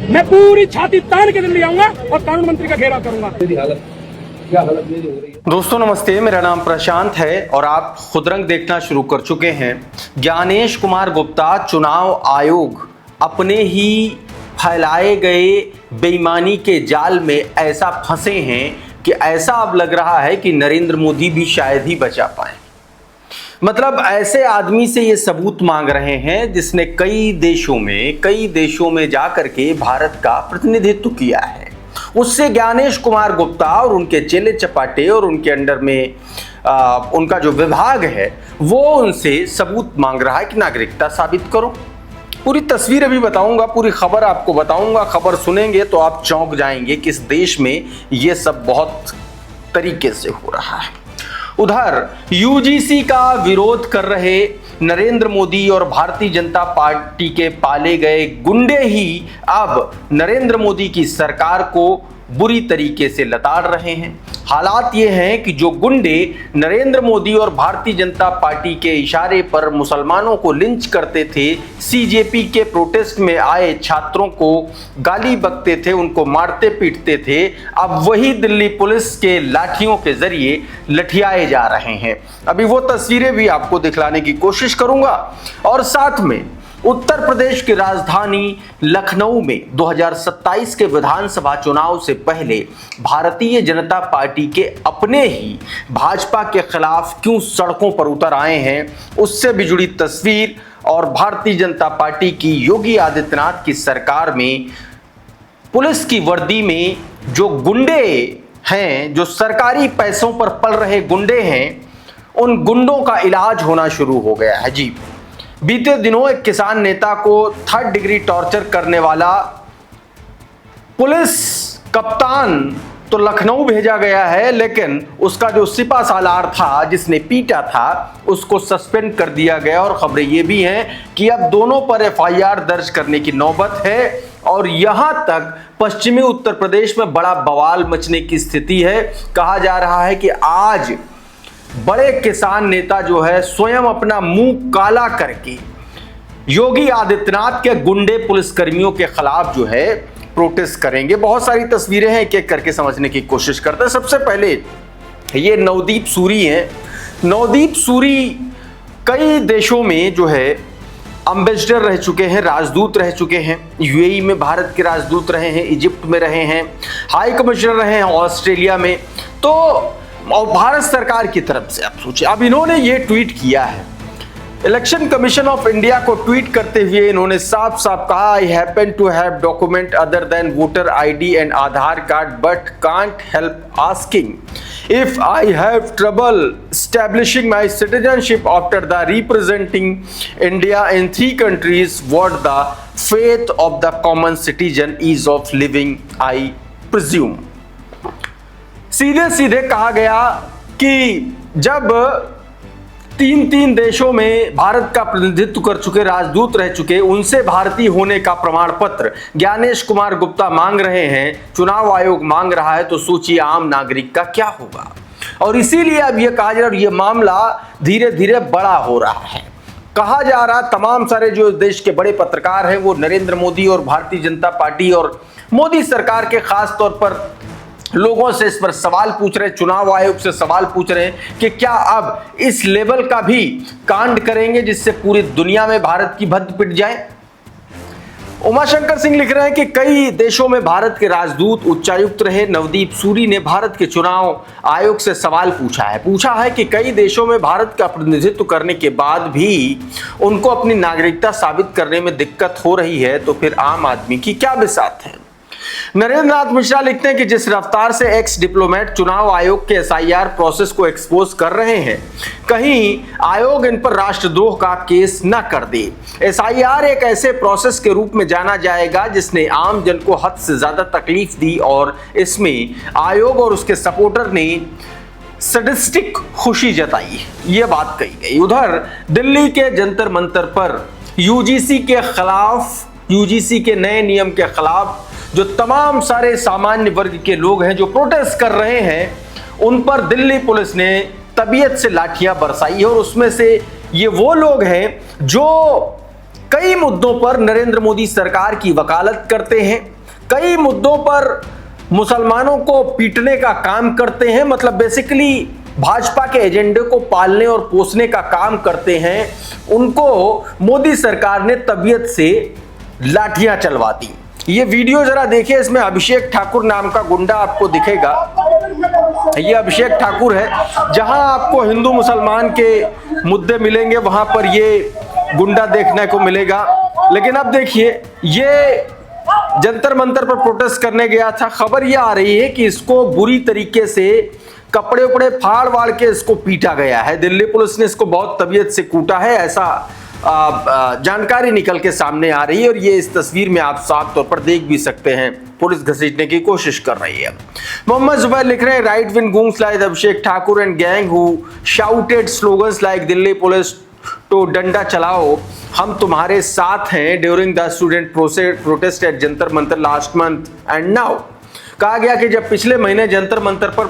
मैं पूरी छाती तान के दिल्ली आऊंगा और कानून मंत्री का घेराव करूंगा। दोस्तों नमस्ते, मेरा नाम प्रशांत है और आप खुदरंग देखना शुरू कर चुके हैं। ज्ञानेश कुमार गुप्ता चुनाव आयोग अपने ही फैलाए गए बेईमानी के जाल में ऐसा फंसे हैं कि ऐसा अब लग रहा है कि नरेंद्र मोदी भी शायद ही बचा पाए। मतलब ऐसे आदमी से ये सबूत मांग रहे हैं जिसने कई देशों में जाकर के भारत का प्रतिनिधित्व किया है। उससे ज्ञानेश कुमार गुप्ता और उनके चेले चपाटे और उनके अंडर में उनका जो विभाग है वो उनसे सबूत मांग रहा है कि नागरिकता साबित करो। पूरी तस्वीर अभी बताऊंगा, पूरी खबर आपको बताऊंगा। खबर सुनेंगे तो आप चौंक जाएंगे कि इस देश में ये सब बहुत तरीके से हो रहा है। उधर यूजीसी का विरोध कर रहे नरेंद्र मोदी और भारतीय जनता पार्टी के पाले गए गुंडे ही अब नरेंद्र मोदी की सरकार को बुरी तरीके से लताड़ रहे हैं। हालात ये हैं कि जो गुंडे नरेंद्र मोदी और भारतीय जनता पार्टी के इशारे पर मुसलमानों को लिंच करते थे, सीजेपी के प्रोटेस्ट में आए छात्रों को गाली बकते थे, उनको मारते पीटते थे, अब वही दिल्ली पुलिस के लाठियों के जरिए लठियाए जा रहे हैं। अभी वो तस्वीरें भी आपको दिखलाने की कोशिश करूंगा और साथ में उत्तर प्रदेश की राजधानी लखनऊ में 2027 के विधानसभा चुनाव से पहले भारतीय जनता पार्टी के अपने ही भाजपा के खिलाफ क्यों सड़कों पर उतर आए हैं, उससे भी जुड़ी तस्वीर और भारतीय जनता पार्टी की योगी आदित्यनाथ की सरकार में पुलिस की वर्दी में जो गुंडे हैं, जो सरकारी पैसों पर पल रहे गुंडे हैं, उन गुंडों का इलाज होना शुरू हो गया है। जी, बीते दिनों एक किसान नेता को 3rd डिग्री टॉर्चर करने वाला पुलिस कप्तान तो लखनऊ भेजा गया है, लेकिन उसका जो सिपा सालार था जिसने पीटा था उसको सस्पेंड कर दिया गया। और खबरें ये भी हैं कि अब दोनों पर एफआईआर दर्ज करने की नौबत है और यहां तक पश्चिमी उत्तर प्रदेश में बड़ा बवाल मचने की स्थिति है। कहा जा रहा है कि आज बड़े किसान नेता जो है स्वयं अपना मुंह काला करके योगी आदित्यनाथ के गुंडे पुलिसकर्मियों के खिलाफ जो है प्रोटेस्ट करेंगे। बहुत सारी तस्वीरें हैं, एक एक करके समझने की कोशिश करते हैं। सबसे पहले ये नवदीप सूरी हैं। नवदीप सूरी कई देशों में जो है एम्बेसडर रह चुके हैं, राजदूत रह चुके हैं। यूएई में भारत के राजदूत रहे हैं, इजिप्ट में रहे हैं, हाई कमिश्नर रहे हैं ऑस्ट्रेलिया में। तो और भारत सरकार की तरफ से आप सोचिए, अब इन्होंने ये ट्वीट किया है। इलेक्शन कमीशन ऑफ इंडिया को ट्वीट करते हुए इन्होंने साफ साफ कहा, I happen to have document other than voter ID and Aadhaar card but can't help asking if I have trouble establishing my citizenship after the representing India in 3 countries what the faith of the common citizen is of living I presume. सीधे सीधे कहा गया कि जब 3 देशों में भारत का प्रतिनिधित्व कर चुके राजदूत रह चुके, उनसे भारतीय होने का प्रमाण पत्र ज्ञानेश कुमार गुप्ता मांग रहे हैं, चुनाव आयोग मांग रहा है, तो सोचिए आम नागरिक का क्या होगा। और इसीलिए अब यह कहा जा रहा है, यह मामला धीरे धीरे बड़ा हो रहा है। कहा जा रहा, तमाम सारे जो देश के बड़े पत्रकार हैं वो नरेंद्र मोदी और भारतीय जनता पार्टी और मोदी सरकार के खास तौर पर लोगों से इस पर सवाल पूछ रहे हैं, चुनाव आयोग से सवाल पूछ रहे हैं कि क्या अब इस लेवल का भी कांड करेंगे जिससे पूरी दुनिया में भारत की भद्द पिट जाए। उमाशंकर सिंह लिख रहे हैं कि कई देशों में भारत के राजदूत उच्चायुक्त रहे नवदीप सूरी ने भारत के चुनाव आयोग से सवाल पूछा है कि कई देशों में भारत का प्रतिनिधित्व करने के बाद भी उनको अपनी नागरिकता साबित करने में दिक्कत हो रही है, तो फिर आम आदमी की क्या बिसात है। नरेंद्र नाथ मिश्रा लिखते हैं कि जिस रफ्तार से एक्स डिप्लोमेट चुनाव आयोग के एसआईआर प्रोसेस को एक्सपोज कर रहे हैं, कहीं आयोग इन पर राष्ट्रद्रोह का केस न कर दे। एसआईआर एक ऐसे प्रोसेस के रूप में जाना जाएगा जिसने आम जन को हद से ज्यादा तकलीफ दी और इसमें आयोग और उसके सपोर्टर ने सडिस्टिक खुशी जताई, ये बात कही गई। उधर दिल्ली के जंतर मंतर पर यूजीसी के नए नियम के खिलाफ जो तमाम सारे सामान्य वर्ग के लोग हैं जो प्रोटेस्ट कर रहे हैं, उन पर दिल्ली पुलिस ने तबीयत से लाठियां बरसाई है और उसमें से ये वो लोग हैं जो कई मुद्दों पर नरेंद्र मोदी सरकार की वकालत करते हैं, कई मुद्दों पर मुसलमानों को पीटने का काम करते हैं, मतलब बेसिकली भाजपा के एजेंडे को पालने और पोसने का काम करते हैं। उनको मोदी सरकार ने तबीयत से लाठियां चलवा दी। ये वीडियो जरा देखिए, इसमें अभिषेक ठाकुर नाम का गुंडा आपको दिखेगा। ये अभिषेक ठाकुर है। जहां आपको हिंदू मुसलमान के मुद्दे मिलेंगे वहां पर ये गुंडा देखने को मिलेगा। लेकिन अब देखिए, ये जंतर मंतर पर प्रोटेस्ट करने गया था। खबर ये आ रही है कि इसको बुरी तरीके से कपड़े उपड़े फाड़ वाड़ के इसको पीटा गया है। दिल्ली पुलिस ने इसको बहुत तबीयत से कूटा है, ऐसा जानकारी निकल के सामने आ रही है। और ये इस तस्वीर में आप साफ तौर पर देख भी सकते हैं, पुलिस घसीटने की कोशिश कर रही है। मोहम्मद जुबैर लिख रहे हैं, right wing goons like Abhishek Thakur and gang who shouted slogans like Delhi police तो डंडा चलाओ, हम तुम्हारे साथ हैं during the student protest at Jantar Mantar last month and now. कहा गया कि जब पिछले महीने जंतर मंतर पर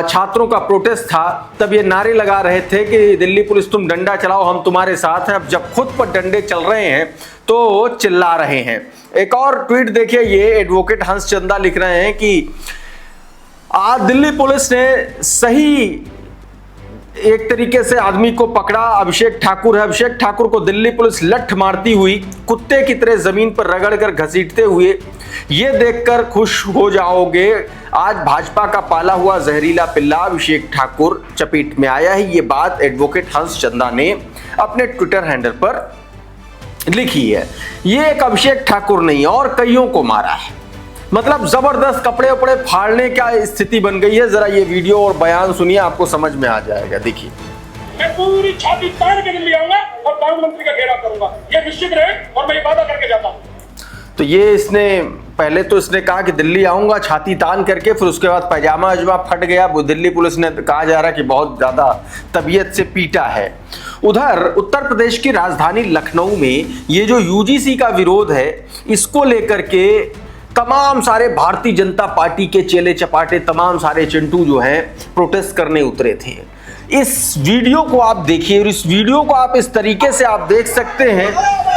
छात्रों का प्रोटेस्ट था, तब ये नारे लगा रहे थे कि दिल्ली पुलिस तुम डंडा चलाओ, हम तुम्हारे साथ हैं। अब जब खुद पर डंडे चल रहे हैं तो चिल्ला रहे हैं। एक और ट्वीट देखिए, ये एडवोकेट हंस चंदा लिख रहे हैं कि आज दिल्ली पुलिस ने सही एक तरीके से आदमी को पकड़ा। अभिषेक ठाकुर है। अभिषेक ठाकुर को दिल्ली पुलिस लठ मारती हुई कुत्ते की तरह जमीन पर रगड़कर घसीटते हुए ये देखकर खुश हो जाओगे, आज भाजपा का पाला हुआ जहरीला पिल्ला अभिषेक ठाकुर चपेट में आया है। ये बात एडवोकेट हंस चंदा ने अपने ट्विटर हैंडल पर लिखी है। ये एक अभिषेक ठाकुर नहीं और कईयों को मारा है। मतलब जबरदस्त कपड़े उपड़े फाड़ने का स्थिति बन गई है। जरा ये वीडियो और बयान सुनिए, आपको समझ में आ जाएगा। देखिए, मैं पूरी छाती तान के दिल्ली आऊंगा और प्रधानमंत्री का घेराव करूंगा, ये निश्चित रहे और मैं ये वादा करके जाता हूं। तो ये इसने पहले तो इसने कहा कि दिल्ली आऊंगा छाती तान करके, फिर उसके बाद पैजामा अजमा फट गया। वो दिल्ली पुलिस ने कहा जा रहा है कि बहुत ज्यादा तबीयत से पीटा है। उधर उत्तर प्रदेश की राजधानी लखनऊ में ये जो यूजीसी का विरोध है, इसको लेकर के तमाम सारे भारतीय जनता पार्टी के चेले चपाटे, तमाम सारे चिंटू जो हैं प्रोटेस्ट करने उतरे थे। इस वीडियो को आप देखिए और इस वीडियो को आप इस तरीके से आप देख सकते हैं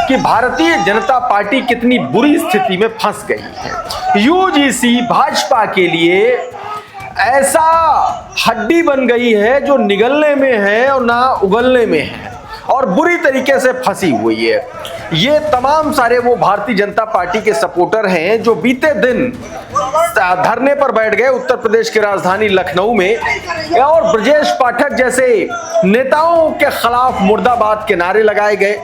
कि भारतीय जनता पार्टी कितनी बुरी स्थिति में फंस गई है। यूजीसी भाजपा के लिए ऐसा हड्डी बन गई है जो निगलने में है और ना उगलने में है और बुरी तरीके से फंसी हुई है। ये तमाम सारे वो भारतीय जनता पार्टी के सपोर्टर हैं जो बीते दिन धरने पर बैठ गए उत्तर प्रदेश की राजधानी लखनऊ में और ब्रजेश पाठक जैसे नेताओं के खिलाफ मुर्दाबाद के नारे लगाए गए।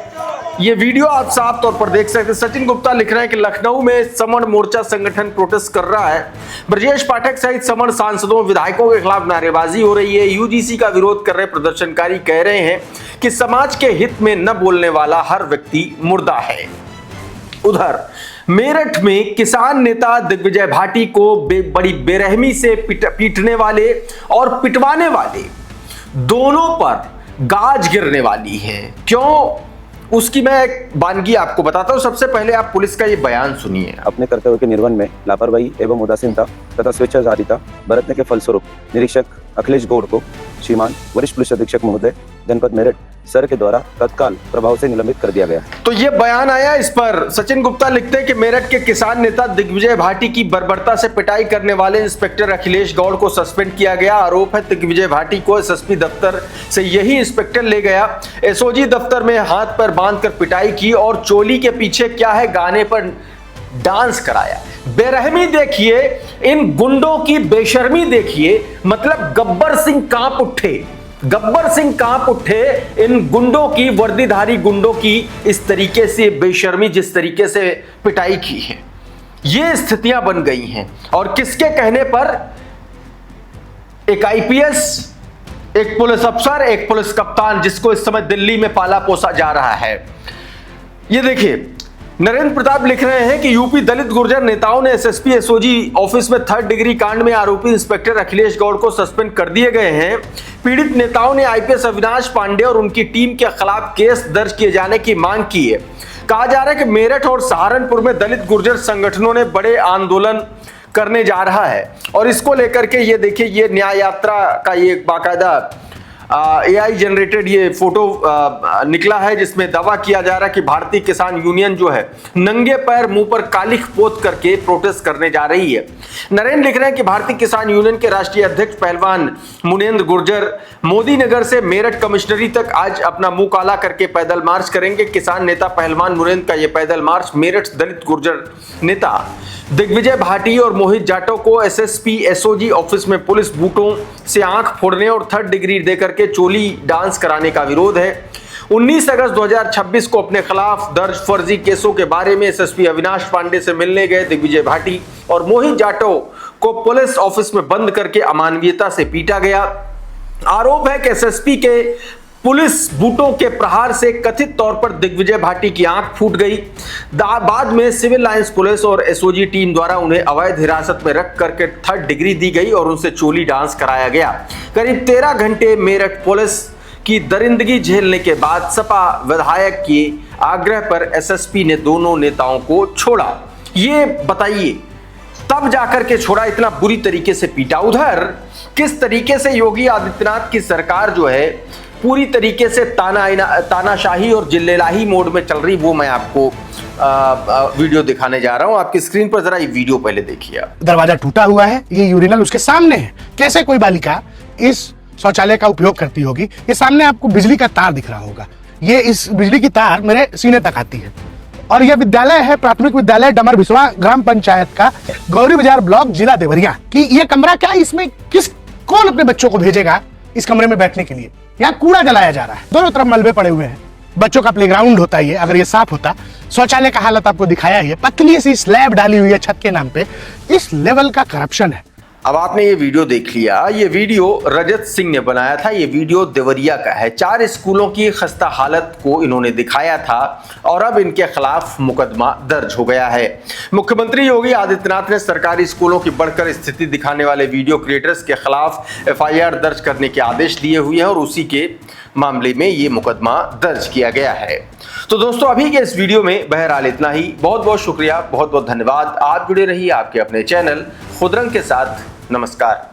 ये वीडियो आप साफ तौर पर देख सकते हैं। सचिन गुप्ता लिख रहे हैं कि लखनऊ में समण मोर्चा संगठन प्रोटेस्ट कर रहा है। ब्रजेश पाठक सहित समण सांसदों विधायकों के खिलाफ नारेबाजी हो रही है। यूजीसी का विरोध कर रहे प्रदर्शनकारी कह रहे हैं कि समाज के हित में न बोलने वाला हर व्यक्ति मुर्दा है। उधर मेरठ में किसान नेता दिग्विजय भाटी को बड़ी बेरहमी से पीटने वाले और पिटवाने वाले दोनों पर गाज गिरने वाली है। क्यों, उसकी मैं एक वानगी आपको बताता हूं। सबसे पहले आप पुलिस का ये बयान सुनिए। अपने कर्तव्य के निर्वहन में लापरवाही एवं उदासीनता तथा स्वेच्छाचारिता बरतने के फलस्वरूप निरीक्षक अखिलेश गौड़ को श्रीमान वरिष्ठ पुलिस अधीक्षक महोदय जनपद मेरठ सर के द्वारा तत्काल प्रभाव से निलंबित कर दिया गया। तो ये बयान आया। इस पर सचिन गुप्ता लिखते हैं कि मेरठ के किसान नेता दिग्विजय भाटी की बर्बरता से पिटाई करने वाले इंस्पेक्टर अखिलेश गौड़ को सस्पेंड किया गया। आरोप है दिग्विजय भाटी को एसएसपी दफ्तर से यही इंस्पेक्टर ले गया, एसओजी दफ्तर में हाथ पर बांधकर पिटाई की और चोली के पीछे क्या है गाने पर डांस कराया। बेरहमी देखिए, इन गुंडों की बेशर्मी देखिए। मतलब गब्बर सिंह कांप उठे, गब्बर सिंह कांप उठे इन गुंडों की, वर्दीधारी गुंडों की इस तरीके से बेशर्मी, जिस तरीके से पिटाई की है। ये स्थितियां बन गई हैं। और किसके कहने पर? एक आईपीएस, एक पुलिस अफसर, एक पुलिस कप्तान, जिसको इस समय दिल्ली में पाला पोसा जा रहा है। ये देखिए, नरेंद्र प्रताप लिख रहे हैं कि यूपी दलित गुर्जर नेताओं ने एसएसपी एसओजी ऑफिस में 3rd डिग्री कांड में आरोपी इंस्पेक्टर अखिलेश गौड़ को सस्पेंड कर दिए गए हैं। पीड़ित नेताओं ने आईपीएस अविनाश पांडे और उनकी टीम के खिलाफ केस दर्ज किए जाने की मांग की है। कहा जा रहा है कि मेरठ और सहारनपुर में दलित गुर्जर संगठनों ने बड़े आंदोलन करने जा रहा है और इसको लेकर के ये देखिए, ये न्याय यात्रा का ये बाकायदा AI जनरेटेड ये फोटो निकला है, जिसमें दावा किया जा रहा है कि भारतीय किसान यूनियन जो है नंगे पैर मुंह पर कालिख पोत करके प्रोटेस्ट करने जा रही है। नरेंद्र लिख रहे हैं कि भारतीय किसान यूनियन के राष्ट्रीय अध्यक्ष पहलवान मुनेंद्र गुर्जर मोदी नगर से मेरठ कमिश्नरी तक आज अपना मुंह काला करके पैदल मार्च करेंगे। किसान नेता पहलवान मुनेंद्र का यह पैदल मार्च मेरठ दलित गुर्जर नेता दिग्विजय भाटी और मोहित जाटव को SSP SOG ऑफिस में पुलिस बूटों से आंख फोड़ने और 3rd डिग्री देकर के चोली डांस कराने का विरोध है। 19 अगस्त 2026 को अपने खिलाफ दर्ज फर्जी केसों के बारे में SSP अविनाश पांडे से मिलने गए दिग्विजय भाटी और मोहित जाटव को पुलिस ऑफिस में बंद करके अमानवीयता से पीटा गया। आरोप है कि SSP के पुलिस बूटों के प्रहार से कथित तौर पर दिग्विजय भाटी की आंख फूट गई। बाद में सिविल लाइंस पुलिस और SOG टीम द्वारा उन्हें अवैध हिरासत में रख करके 3rd डिग्री दी गई और उनसे चोली डांस कराया गया। करीब 13 घंटे मेरठ पुलिस की दरिंदगी झेलने के बाद सपा विधायक के आग्रह पर SSP ने दोनों नेताओं को छोड़ा। ये बताइए, तब जाकर के छोड़ा, इतना बुरी तरीके से पीटा। उधर किस तरीके से योगी आदित्यनाथ की सरकार जो है पूरी तरीके से तानाशाही और जिल्लेलाही मोड में चल रही, वो मैं आपको वीडियो दिखाने जा रहा हूं। आपकी स्क्रीन पर जरा ये वीडियो पहले देखिए। दरवाजा टूटा हुआ है, ये यूरिनल उसके सामने है। कैसे कोई बालिका इस शौचालय का उपयोग करती होगी? ये सामने आपको बिजली का तार दिख रहा होगा, ये इस बिजली की तार मेरे सीने तक आती है। और यह विद्यालय है प्राथमिक विद्यालय डमर बिस्वा ग्राम पंचायत का गौरी बाजार ब्लॉक जिला देवरिया। कि ये कमरा क्या, इसमें कौन अपने बच्चों को भेजेगा इस कमरे में बैठने के लिए? यहाँ कूड़ा जलाया जा रहा है, दोनों तरफ मलबे पड़े हुए हैं। बच्चों का प्लेग्राउंड होता है ये, अगर ये साफ होता। शौचालय का हालत आपको दिखाया है, पतली सी स्लैब डाली हुई है छत के नाम पे। इस लेवल का करप्शन है। अब आपने ये वीडियो देख लिया। ये वीडियो रजत सिंह ने बनाया था। ये वीडियो देवरिया का है। 4 स्कूलों की खस्ता हालत को इन्होंने दिखाया था और अब इनके खिलाफ मुकदमा दर्ज हो गया है। मुख्यमंत्री योगी आदित्यनाथ ने सरकारी स्कूलों की बढ़कर स्थिति दिखाने वाले वीडियो क्रिएटर्स के खिलाफ FIR दर्ज करने के आदेश दिए हुए हैं और उसी के मामले में ये मुकदमा दर्ज किया गया है। तो दोस्तों, अभी के इस वीडियो में बहरहाल इतना ही। बहुत बहुत शुक्रिया, बहुत बहुत धन्यवाद। आप जुड़े रहिए आपके अपने चैनल खुदरंग के साथ। नमस्कार।